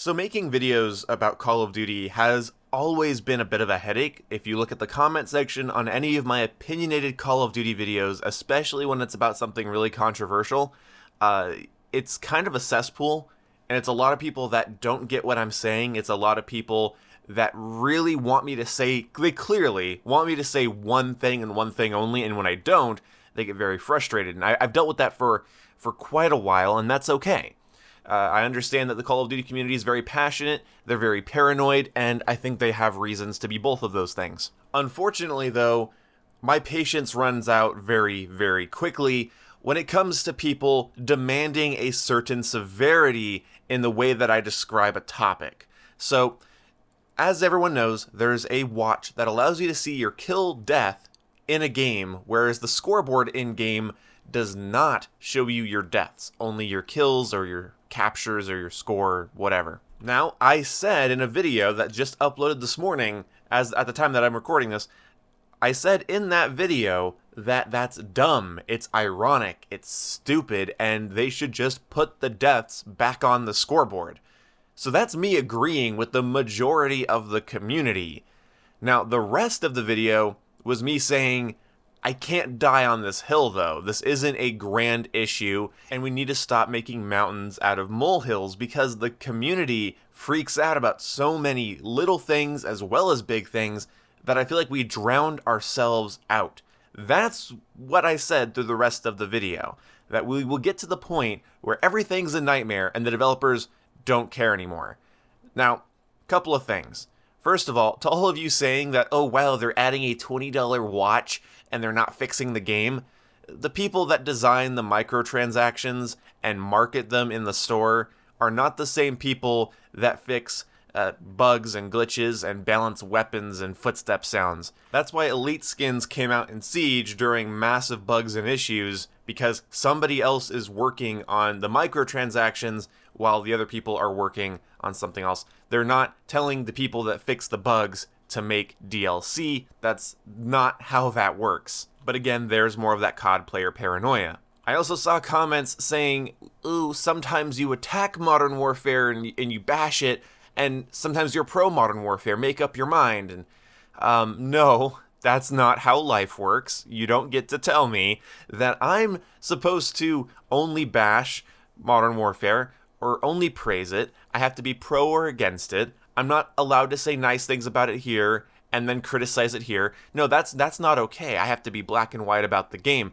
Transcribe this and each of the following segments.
So making videos about Call of Duty has always been a bit of a headache. If you look at the comment section on any of my opinionated Call of Duty videos, especially when it's about something really controversial, it's kind of a cesspool, and it's a lot of people that don't get what I'm saying. It's a lot of people that really want me to say, they clearly want me to say one thing and one thing only, and when I don't, they get very frustrated. And I've dealt with that for quite a while, and that's okay. I understand that the Call of Duty community is very passionate, they're very paranoid, and I think they have reasons to be both of those things. Unfortunately, though, my patience runs out very, very quickly when it comes to people demanding a certain severity in the way that I describe a topic. So, as everyone knows, there's a watch that allows you to see your kill death in a game, whereas the scoreboard in-game does not show you your deaths, only your kills or your captures or your score, whatever. Now, I said in a video that just uploaded this morning, as at the time that I'm recording this, I said in that video that that's dumb, it's ironic, it's stupid, and they should just put the deaths back on the scoreboard. So that's me agreeing with the majority of the community. Now, the rest of the video was me saying, I can't die on this hill though. This isn't a grand issue, and we need to stop making mountains out of molehills because the community freaks out about so many little things as well as big things that I feel like we drowned ourselves out. That's what I said through the rest of the video, that we will get to the point where everything's a nightmare and the developers don't care anymore. Now, couple of things. First of all, to all of you saying that, oh wow, they're adding a $20 watch and they're not fixing the game, the people that design the microtransactions and market them in the store are not the same people that fix bugs and glitches and balance weapons and footstep sounds. That's why elite skins came out in Siege during massive bugs and issues, because somebody else is working on the microtransactions while the other people are working on something else. They're not telling the people that fix the bugs to make DLC. That's not how that works. But again, there's more of that COD player paranoia. I also saw comments saying, ooh, sometimes you attack Modern Warfare and you bash it, and sometimes you're pro Modern Warfare, make up your mind. And no, that's not how life works. You don't get to tell me that I'm supposed to only bash Modern Warfare or only praise it. I have to be pro or against it. I'm not allowed to say nice things about it here and then criticize it here. No, that's not okay. I have to be black and white about the game.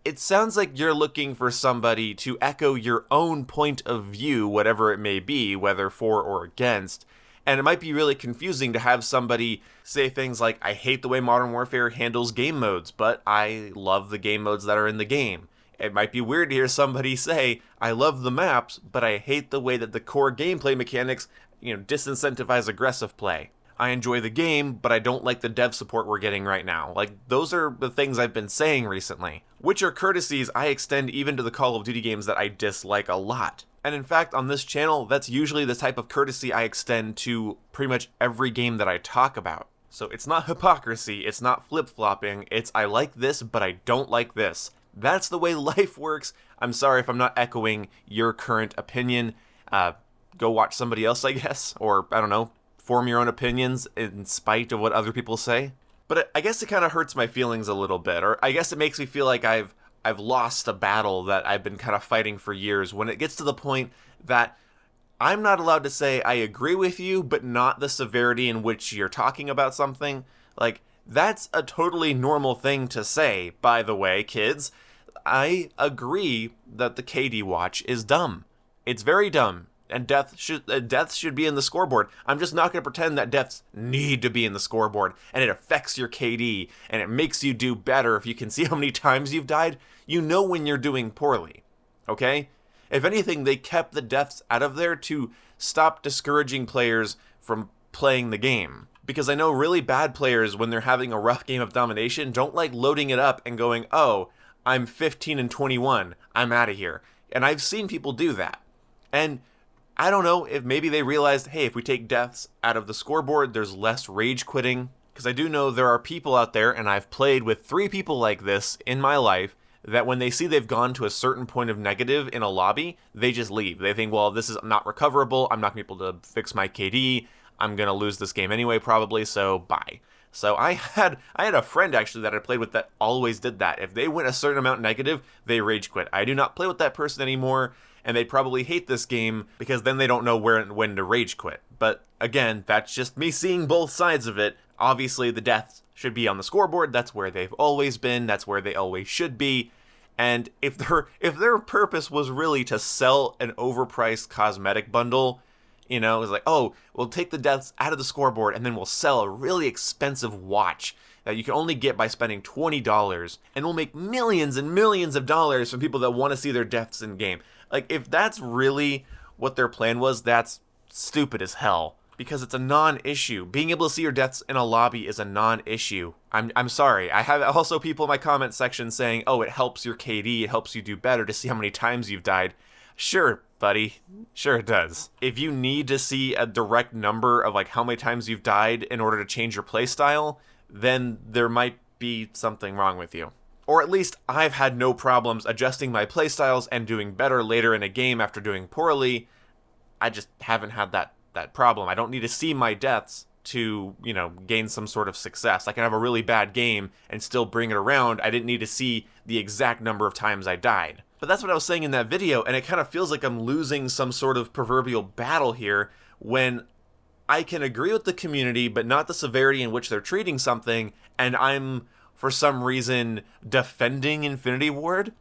It sounds like you're looking for somebody to echo your own point of view, whatever it may be, whether for or against. And it might be really confusing to have somebody say things like, I hate the way Modern Warfare handles game modes, but I love the game modes that are in the game. It might be weird to hear somebody say, I love the maps, but I hate the way that the core gameplay mechanics, disincentivize aggressive play. I enjoy the game, but I don't like the dev support we're getting right now. Like, those are the things I've been saying recently, which are courtesies I extend even to the Call of Duty games that I dislike a lot. And in fact, on this channel, that's usually the type of courtesy I extend to pretty much every game that I talk about. So it's not hypocrisy, it's not flip-flopping, it's I like this, but I don't like this. That's the way life works. I'm sorry if I'm not echoing your current opinion. Go watch somebody else, I guess, or, I don't know, form your own opinions in spite of what other people say. But I guess it kind of hurts my feelings a little bit, or I guess it makes me feel like I've lost a battle that I've been kind of fighting for years, when it gets to the point that I'm not allowed to say I agree with you, but not the severity in which you're talking about something. Like, that's a totally normal thing to say, by the way, kids. I agree that the KD watch is dumb. It's very dumb. And deaths should be in the scoreboard. I'm just not going to pretend that deaths need to be in the scoreboard, and it affects your KD, and it makes you do better if you can see how many times you've died. You know when you're doing poorly, okay? If anything, they kept the deaths out of there to stop discouraging players from playing the game. Because I know really bad players, when they're having a rough game of domination, don't like loading it up and going, oh, I'm 15 and 21, I'm out of here. And I've seen people do that. And I don't know if maybe they realized, hey, if we take deaths out of the scoreboard, there's less rage quitting. Because I do know there are people out there, and I've played with 3 people like this in my life, that when they see they've gone to a certain point of negative in a lobby, they just leave. They think, well, this is not recoverable. I'm not going to be able to fix my KD. I'm going to lose this game anyway, probably, so bye. So I had a friend actually that I played with that always did that. If they went a certain amount negative, they rage quit. I do not play with that person anymore, and they probably hate this game because then they don't know where and when to rage quit. But again, that's just me seeing both sides of it. Obviously, the deaths should be on the scoreboard. That's where they've always been. That's where they always should be. And if their purpose was really to sell an overpriced cosmetic bundle, you know, it's like, oh, we'll take the deaths out of the scoreboard and then we'll sell a really expensive watch that you can only get by spending $20, and we'll make millions and millions of dollars from people that want to see their deaths in game. Like, if that's really what their plan was, that's stupid as hell. Because it's a non-issue. Being able to see your deaths in a lobby is a non-issue. I'm sorry. I have also people in my comment section saying, oh, it helps your KD, it helps you do better to see how many times you've died. Sure, buddy. Sure it does. If you need to see a direct number of like how many times you've died in order to change your playstyle, then there might be something wrong with you. Or at least I've had no problems adjusting my playstyles and doing better later in a game after doing poorly. I just haven't had that problem. I don't need to see my deaths to, you know, gain some sort of success. I can have a really bad game and still bring it around. I didn't need to see the exact number of times I died. But that's what I was saying in that video, and it kind of feels like I'm losing some sort of proverbial battle here when I can agree with the community, but not the severity in which they're treating something, and I'm, for some reason, defending Infinity Ward?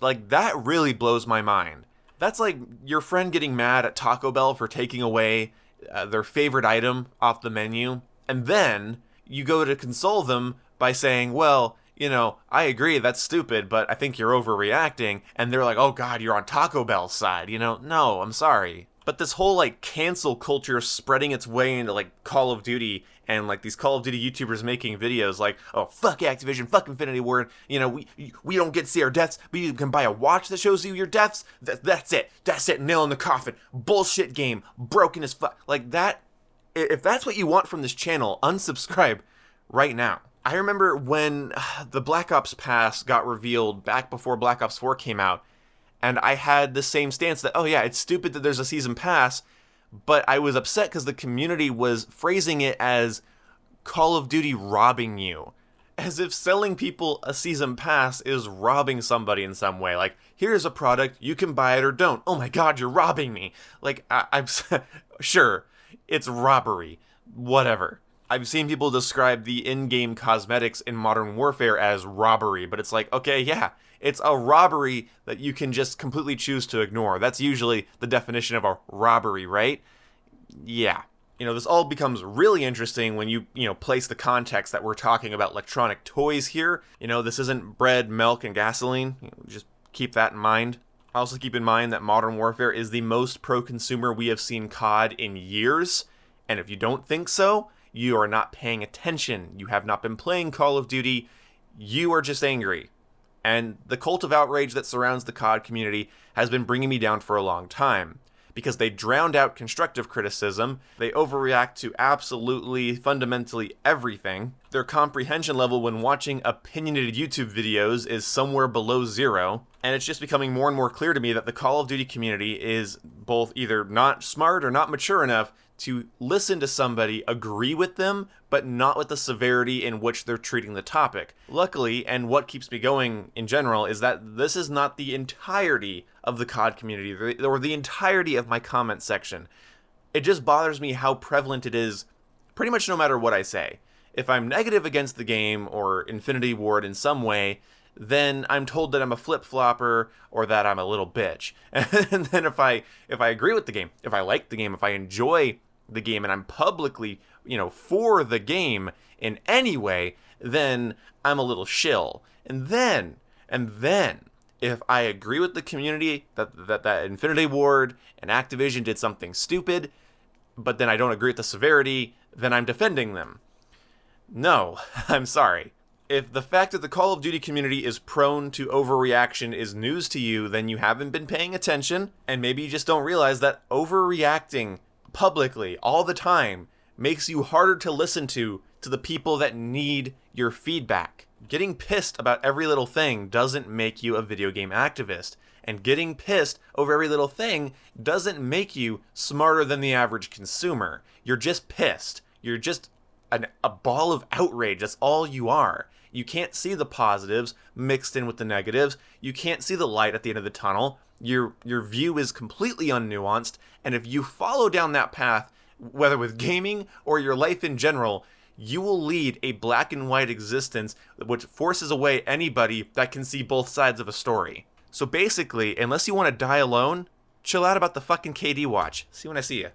Like, that really blows my mind. That's like your friend getting mad at Taco Bell for taking away their favorite item off the menu, and then you go to console them by saying, well, you know, I agree, that's stupid, but I think you're overreacting, and they're like, oh god, you're on Taco Bell's side, you know? No, I'm sorry. But this whole, like, cancel culture spreading its way into, like, Call of Duty, and, like, these Call of Duty YouTubers making videos like, oh, fuck Activision, fuck Infinity Ward, you know, we don't get to see our deaths, but you can buy a watch that shows you your deaths, that's it, nail in the coffin, bullshit game, broken as fuck, like, that, if that's what you want from this channel, unsubscribe right now. I remember when the Black Ops Pass got revealed back before Black Ops 4 came out, and I had the same stance that, oh yeah, it's stupid that there's a season pass, but I was upset because the community was phrasing it as Call of Duty robbing you. As if selling people a season pass is robbing somebody in some way. Like, here's a product, you can buy it or don't. Oh my god, you're robbing me. Like, I'm sure, it's robbery. Whatever. I've seen people describe the in-game cosmetics in Modern Warfare as robbery, but it's like, okay, yeah, it's a robbery that you can just completely choose to ignore. That's usually the definition of a robbery, right? Yeah. You know, this all becomes really interesting when you place the context that we're talking about electronic toys here. You know, this isn't bread, milk, and gasoline. Just keep that in mind. Also keep in mind that Modern Warfare is the most pro-consumer we have seen COD in years, and if you don't think so, you are not paying attention. You have not been playing Call of Duty. You are just angry. And the cult of outrage that surrounds the COD community has been bringing me down for a long time. Because they drowned out constructive criticism, they overreact to absolutely, fundamentally everything. Their comprehension level when watching opinionated YouTube videos is somewhere below zero. And it's just becoming more and more clear to me that the Call of Duty community is both either not smart or not mature enough to listen to somebody, agree with them, but not with the severity in which they're treating the topic. Luckily, and what keeps me going in general, is that this is not the entirety of the COD community, or the entirety of my comment section. It just bothers me how prevalent it is, pretty much no matter what I say. If I'm negative against the game, or Infinity Ward in some way, then I'm told that I'm a flip-flopper, or that I'm a little bitch. And then if I agree with the game, if I like the game, if I enjoy the game, and I'm publicly, for the game in any way, then I'm a little shill. And then, if I agree with the community that Infinity Ward and Activision did something stupid, but then I don't agree with the severity, then I'm defending them. No, I'm sorry. If the fact that the Call of Duty community is prone to overreaction is news to you, then you haven't been paying attention, and maybe you just don't realize that overreacting publicly all the time makes you harder to listen to the people that need your feedback. Getting pissed about every little thing doesn't make you a video game activist. And getting pissed over every little thing doesn't make you smarter than the average consumer. You're just pissed. You're just a ball of outrage. That's all you are. You can't see the positives mixed in with the negatives. You can't see the light at the end of the tunnel. Your view is completely unnuanced. And if you follow down that path, whether with gaming or your life in general, you will lead a black and white existence which forces away anybody that can see both sides of a story. So basically, unless you want to die alone, chill out about the fucking KD watch. See you when I see you.